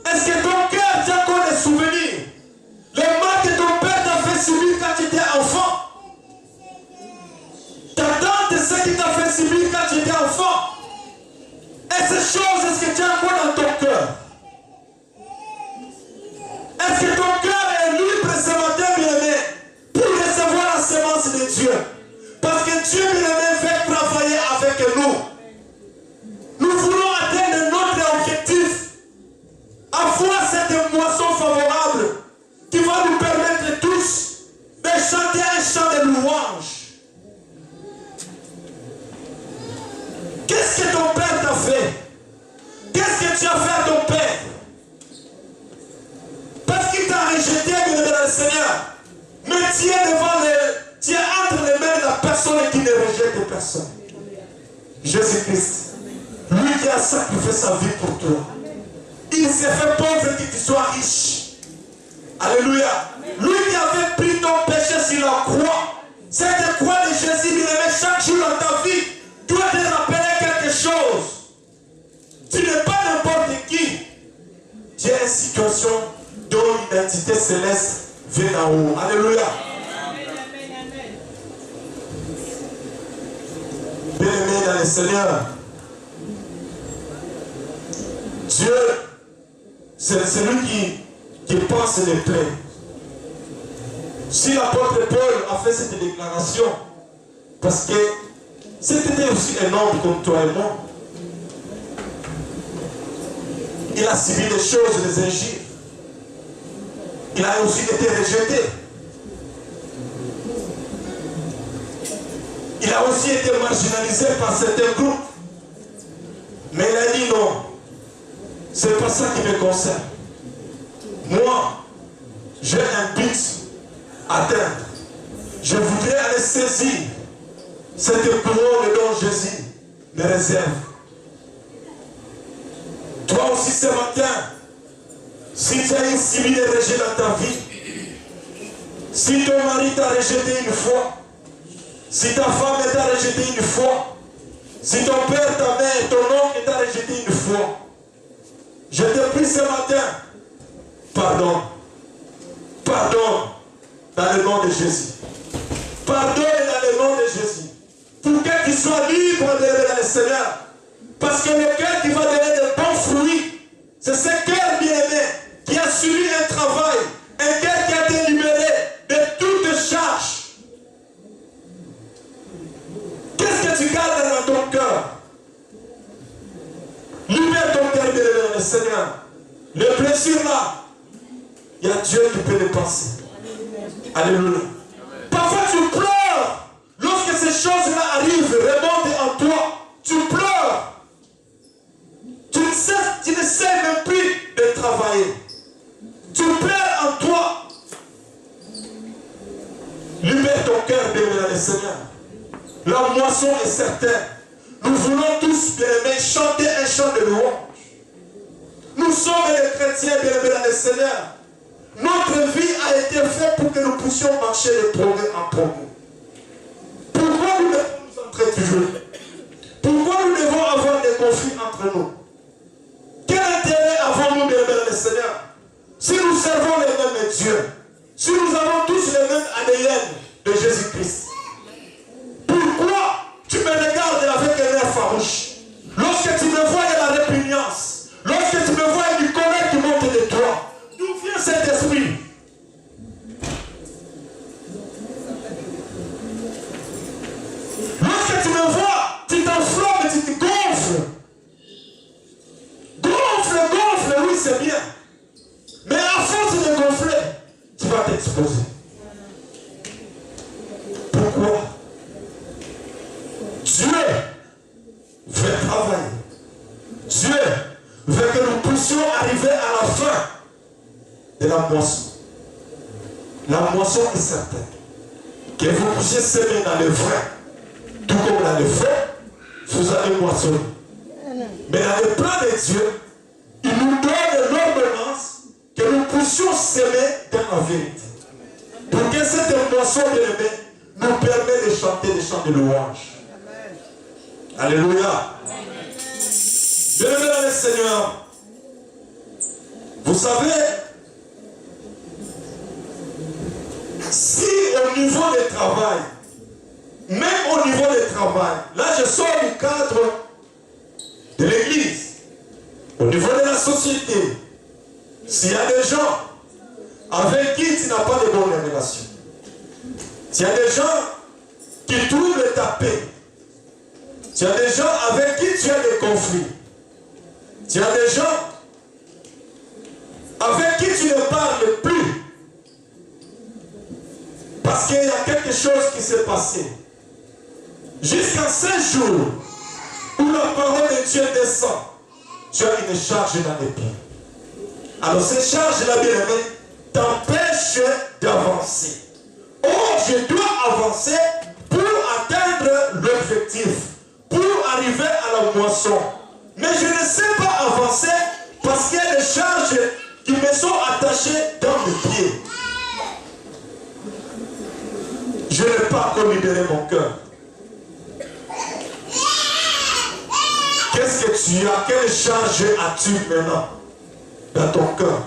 Est-ce que ton cœur tient encore des souvenirs? Les mal que ton père t'a fait subir quand tu étais enfant? Ta tante, ce qui t'a fait subir quand tu étais enfant? Et ces choses, est-ce que tu as encore dans ton cœur? Est-ce que ton cœur est libre ce matin, bien-aimé, pour recevoir la semence de Dieu? Parce que Dieu, bien-aimé, veut travailler avec nous. Nous voulons atteindre notre objectif, avoir cette moisson favorable qui va nous permettre tous de chanter un chant de louange. Qu'est-ce que ton père t'a fait? Qu'est-ce que tu as fait à ton père? Parce qu'il t'a rejeté, bien-aimé dans le Seigneur. Mais tu es entre les mains de la personne qui ne rejette personne. Jésus-Christ. Lui qui a sacrifié sa vie pour toi. Il s'est fait pauvre que tu sois riche. Alléluia. Lui qui avait pris ton péché sur la croix. Cette croix de Jésus, bien-aimé, chaque jour dans ta vie, doit te rappeler quelque chose. Tu n'es pas n'importe qui. Tu es une situation dont l'identité céleste vient d'en haut. Alléluia. Bien-aimé dans le Seigneur. Dieu, c'est celui qui pense les plaies. Si l'apôtre Paul a fait cette déclaration, parce que c'était aussi un homme comme toi et moi, il a subi des choses, des injures. Il a aussi été rejeté. Il a aussi été marginalisé par certains groupes. Mais il a dit non. C'est pas ça qui me concerne. Moi, j'ai un but à atteindre. Je voudrais aller saisir cette couronne dont Jésus me réserve. Toi aussi ce matin, si tu as une simile de rejet dans ta vie, si ton mari t'a rejeté une fois, si ta femme t'a rejeté une fois, si ton père, ta mère, ton oncle t'a rejeté une fois, je te prie ce matin, pardon. Pardon dans le nom de Jésus. Pardonne dans le nom de Jésus. Pour que tu sois libre de le Seigneur. Parce que le cœur qui va donner de bons fruits, c'est ce cœur bien-aimé qui a suivi un travail, un cœur qui a été libéré de toute charge. Qu'est-ce que tu gardes dans ton cœur? Libère ton cœur bien-aimé dans le Seigneur. Les blessures là, il y a Dieu qui peut les passer. Alléluia. Parfois tu pleures. Lorsque ces choses-là arrivent, remontent en toi, tu pleures. Tu ne sais même plus de travailler. Tu pleures en toi. Libère ton cœur, bien-aimé dans le Seigneur. La moisson est certaine. Nous voulons tous, bien-aimés, chanter un chant de louange. Nous sommes les chrétiens, bien-aimés dans le Seigneur. Notre vie a été faite pour que nous puissions marcher de progrès en progrès. Pourquoi nous devons nous entretenir? Pourquoi nous devons avoir des conflits entre nous? Quel intérêt avons-nous, bien-aimés dans le Seigneur? Si nous servons les mêmes dieux, si nous avons tous les mêmes ADN de Jésus-Christ, pourquoi tu me regardes avec un air farouche? Lorsque tu me vois, il y a la répugnance. Lorsque tu me vois, il y a du colère qui monte de toi. D'où vient cet esprit? Lorsque tu me vois, tu t'enflammes, tu te gonfles. Gonfle, oui, c'est bien. exposer. Pourquoi? Dieu veut travailler. Dieu veut que nous puissions arriver à la fin de la moisson. La moisson est certaine. Que vous puissiez s'aimer dans le vrai, tout comme dans le faux, vous allez moissonner. Mais dans le plan de Dieu, il nous donne l'ordonnance que nous puissions s'aimer dans la vérité. Pour que cette moisson de l'aimer nous permette de chanter des chants de louange. Alléluia. Bienvenue dans le Seigneur. Vous savez, si au niveau du travail, même au niveau du travail, là je sors du cadre de l'église, au niveau de la société, s'il y a des gens avec qui tu n'as pas de bonnes relations, s'il y a des gens qui troublent ta paix, s'il y a des gens avec qui tu as des conflits, s'il y a des gens avec qui tu ne parles plus, parce qu'il y a quelque chose qui s'est passé, jusqu'à ce jour où la parole de Dieu descend, tu as une charge dans les pieds. Alors cette charge-là, bien aimé, t'empêche d'avancer. Or, je dois avancer pour atteindre l'objectif, pour arriver à la moisson. Mais je ne sais pas avancer parce qu'il y a des charges qui me sont attachées dans mes pieds. Je n'ai pas encore libéré mon cœur. Qu'est-ce que tu as? Quelle charge as-tu maintenant dans ton cœur?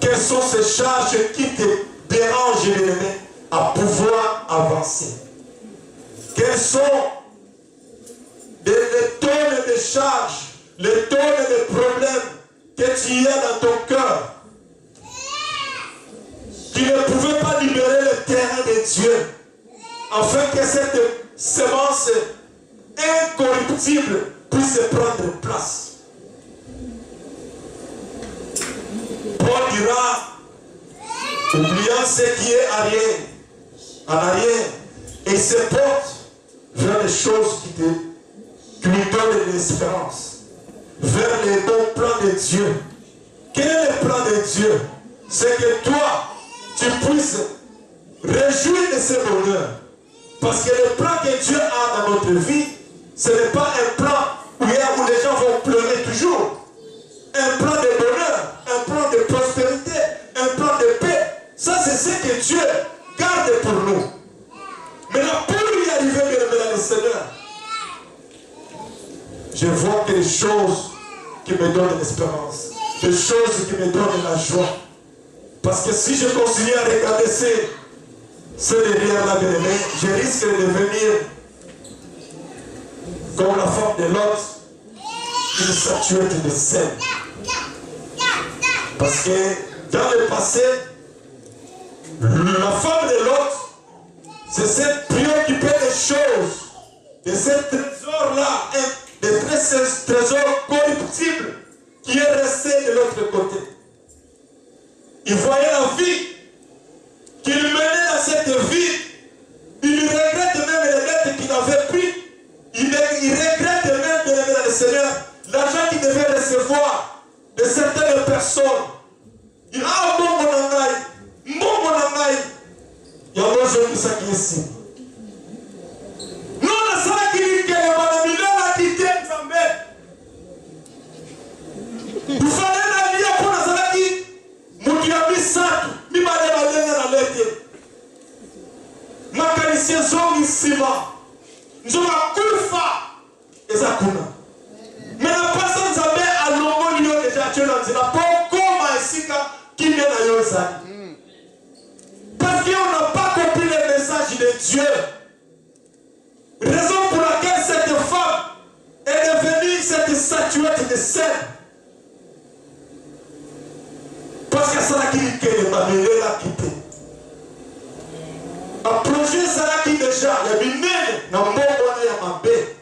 Quelles sont ces charges qui te dérangent, bien-aimé, à pouvoir avancer? Quelles sont les tonnes de charges, les tonnes de problèmes que tu as dans ton cœur qui ne pouvaient pas libérer le terrain de Dieu afin que cette semence incorruptible puisse prendre place? Paul dira, oubliant ce qui est en arrière, et se porte vers les choses qui lui donnent de l'espérance, vers les bons plans de Dieu. Quel est le plan de Dieu? C'est que toi, tu puisses réjouir de ce bonheur. Parce que le plan que Dieu a dans notre vie, ce n'est pas un plan où les gens vont pleurer toujours. Un plan de bonheur, un plan de prospérité, un plan de paix. Ça, c'est ce que Dieu garde pour nous. Mais là, pour y arriver, bien dans le Seigneur, je vois des choses qui me donnent l'espérance, des choses qui me donnent la joie. Parce que si je continue à regarder ce derrière-là, bien aimé, je risque de devenir comme la femme de Lot, une statuette de sel. Parce que dans le passé, la femme de Lot, c'est cette préoccupée des choses, de ce trésor-là, de ce trésor corruptible qui est resté de l'autre côté. Il voyait la vie qu'il menait dans cette vie. Il regrette même les dettes qu'il avait pris. Il regrette même de lever dans le Seigneur l'argent qu'il devait recevoir de certaines personnes. Il a un bon monangaï. Il y a un besoin de ça qui est ici. Non, ça qui dit que le manamile a quitté Zambé. Vous fallait la vie pour la Zalaki. Moutiami Satu. Mi bale bale na lete. Makanisiye zongi sima. Nzonga kufa. Eza kuna. Mais la personne Zambé a longo liyo déjà tué dans la pokoma esika qui vient à Yosa. Parce qu'on n'a pas compris le message de Dieu. Raison pour laquelle cette femme est devenue cette statuette de sel. Parce que ça n'a quitté le mamie, l'a quitté. A plongé ça n'a quitté déjà, il y a une mène dans mon bonnet à ma baie.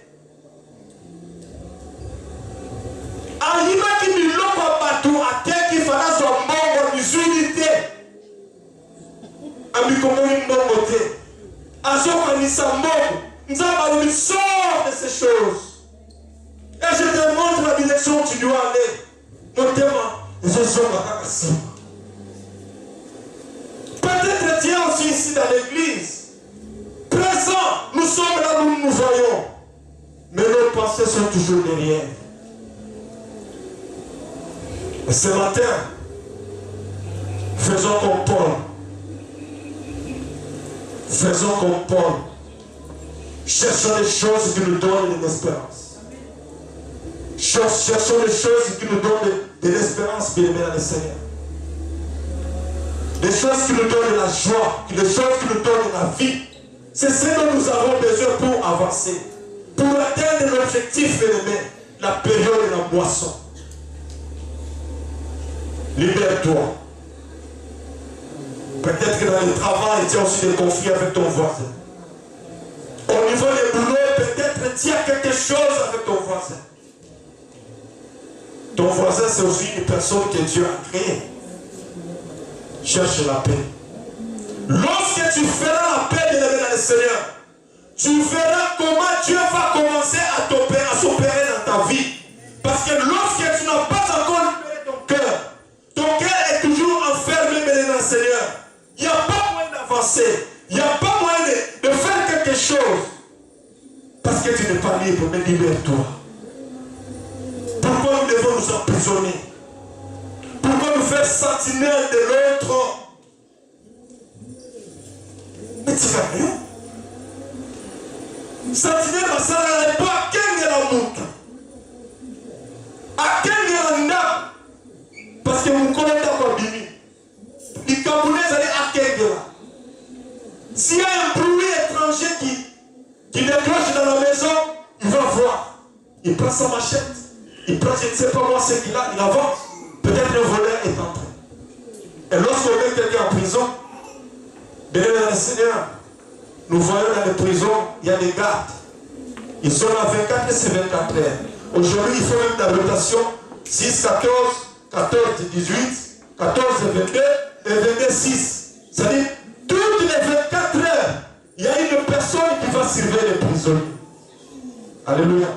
Arriva qui me l'a pas bateau à terre qui fera son bon, on lui nous sort de ces choses. Et je te montre la direction où tu dois aller. Notamment, peut-être tu es aussi ici dans l'église. Présent, nous sommes là où nous nous voyons. Mais nos pensées sont toujours derrière. Et ce matin, faisons comme Paul. Faisons comme Paul. Cherchons les choses qui nous donnent une espérance. Cherchons les choses qui nous donnent de l'espérance, bien aimé dans le Seigneur. Les choses qui nous donnent la joie, les choses qui nous donnent la vie. C'est ce dont nous avons besoin pour avancer. Pour atteindre l'objectif, bien aimé, la période de la moisson. Libère-toi. Peut-être que dans le travail, tu as aussi des conflits avec ton voisin. Au niveau des boulots, peut-être tu as quelque chose avec ton voisin. Ton voisin, c'est aussi une personne que Dieu a créée. Cherche la paix. Lorsque tu feras la paix, bien aimé dans le Seigneur, tu verras comment Dieu va commencer à s'opérer dans ta vie. Parce que lorsque tu n'as pas encore libéré ton cœur est toujours enfermé dans le Seigneur. Il n'y a pas moyen d'avancer. Il n'y a pas moyen de faire quelque chose. Parce que tu n'es pas libre, mais libère-toi. Pourquoi nous devons nous emprisonner? Pourquoi nous faire sentinelle de l'autre? Mais tu vas rien. Sentinelle, ça n'arrête pas à quel la monte. À quel la nappe. Parce que vous connaissez encore Bimi. Les Camerounais allaient à quel là. S'il y a un bruit étranger qui déclenche dans la maison, il va voir. Il prend sa machette. Il prend, je ne sais pas moi ce qu'il a, il avance. Peut-être le voleur est en train. Et lorsqu'on met quelqu'un en prison, bien dans le Seigneur, nous voyons dans les prisons, il y a des gardes. Ils sont là 24 et c'est 24 heures. Aujourd'hui, il faut même la rotation 6, 14, 14, 18, 14, 22 et 26. C'est-à-dire, toutes les 24 heures, il y a une personne qui va surveiller les prisonniers. Alléluia.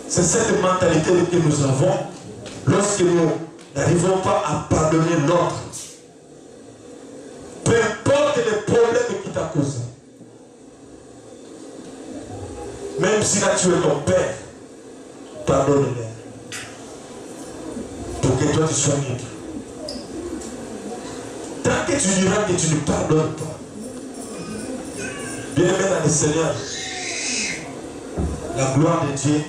C'est cette mentalité que nous avons lorsque nous n'arrivons pas à pardonner l'autre. Peu importe les problèmes qui t'a causé. Même si là tu es ton père, pardonne-les. Pour que toi tu sois libre. Tant que tu diras que tu ne pardonnes pas, bien aimé dans le Seigneur, la gloire de Dieu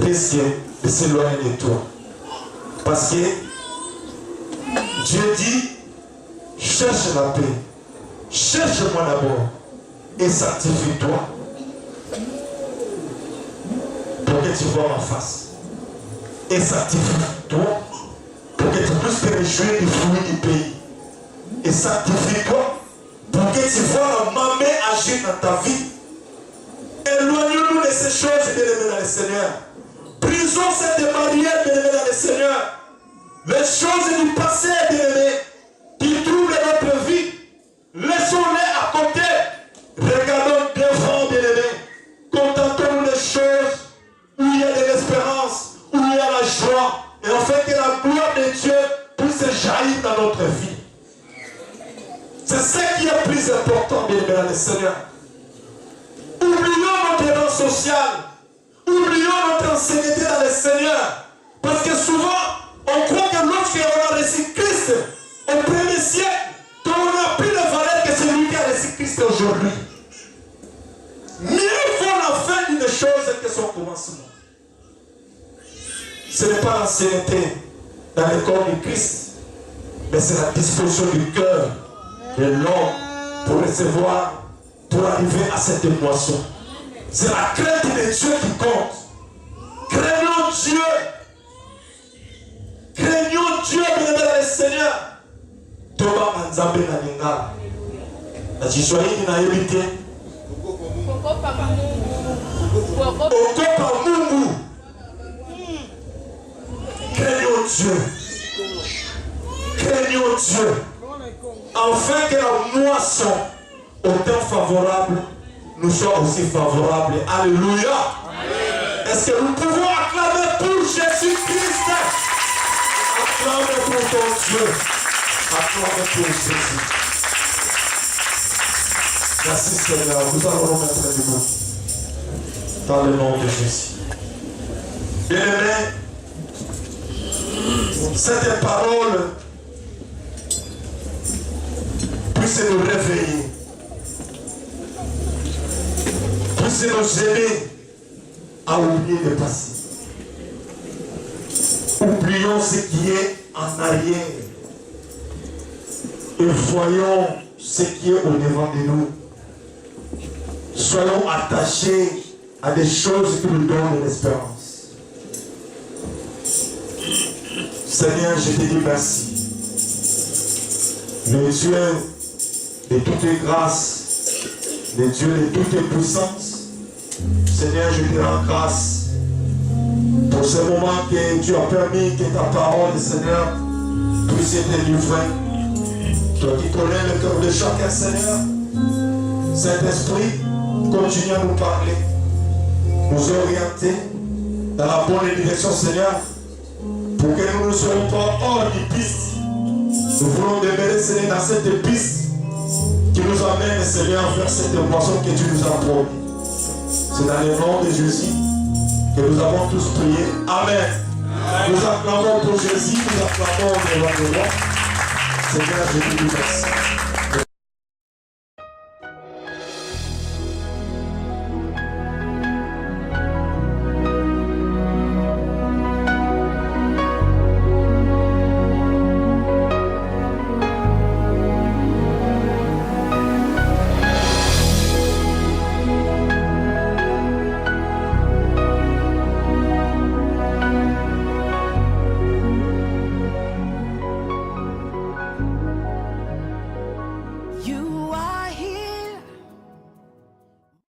risque de s'éloigner de toi. Parce que Dieu dit, cherche la paix. Cherche-moi d'abord et sanctifie-toi pour que tu vois ma face. Et sanctifie-toi pour que tu puisses te réjouir du fruit du pays. Et sanctifie-toi pour que tu vois la main agir dans ta vie. Éloignons-nous de ces choses, bien-aimés dans le Seigneur. Brisons cette barrière, bien-aimés dans le Seigneur. Les choses du passé, bien-aimés, qui troublent notre vie, laissons-les à côté. Regardons devant, bien-aimés. Contentons-nous des choses où il y a de l'espérance, où il y a la joie. Et en fait, que la gloire de Dieu puisse jaillir dans notre vie. C'est ce qui est plus important, bien-aimés dans le Seigneur. Oublions notre rang social. Oublions notre ancienneté dans le Seigneur. Parce que souvent, on croit que lorsqu'on a reçu Christ au premier siècle, qu'on n'a plus de valeur que celui qui a reçu Christ aujourd'hui. Mieux vaut la fin d'une chose que son commencement. Ce n'est pas l'ancienneté dans le corps du Christ, mais c'est la disposition du cœur de l'homme pour recevoir, pour arriver à cette moisson. C'est la crainte de Dieu qui compte. Craignons Dieu. Craignons Dieu, bien-aimé dans le Seigneur. Toba Manzambe Naninga. La Kiswahili na yebite. Okopa Mungu. Craignons Dieu. Craignons Dieu. Afin que la soit aussi favorable. Alléluia. Est-ce que nous pouvons acclamer pour Jésus-Christ? Acclamer pour ton Dieu. Acclamer pour Jésus. Merci Seigneur. Nous allons nous mettre debout. Dans le nom de Jésus. Bien-aimés, cette parole puisse nous réveiller, puisse nous aider à oublier le passé. Oublions ce qui est en arrière et voyons ce qui est au devant de nous. Soyons attachés à des choses qui nous donnent de l'espérance. Seigneur, je te dis merci. Le Dieu de toute grâce, le Dieu de toute puissance, Seigneur, je te rends grâce pour ce moment que tu as permis que ta parole, Seigneur, puisse être livrée. Toi qui connais le cœur de chacun, Seigneur, Saint-Esprit, continue à nous parler, nous orienter dans la bonne direction, Seigneur, pour que nous ne soyons pas hors du piste. Nous voulons demeurer, Seigneur, dans cette piste qui nous amène, Seigneur, vers cette moisson que tu nous as promis. C'est dans le nom de Jésus que nous avons tous prié. Amen. Nous acclamons pour Jésus, nous acclamons devant le roi. Seigneur, je te dis merci.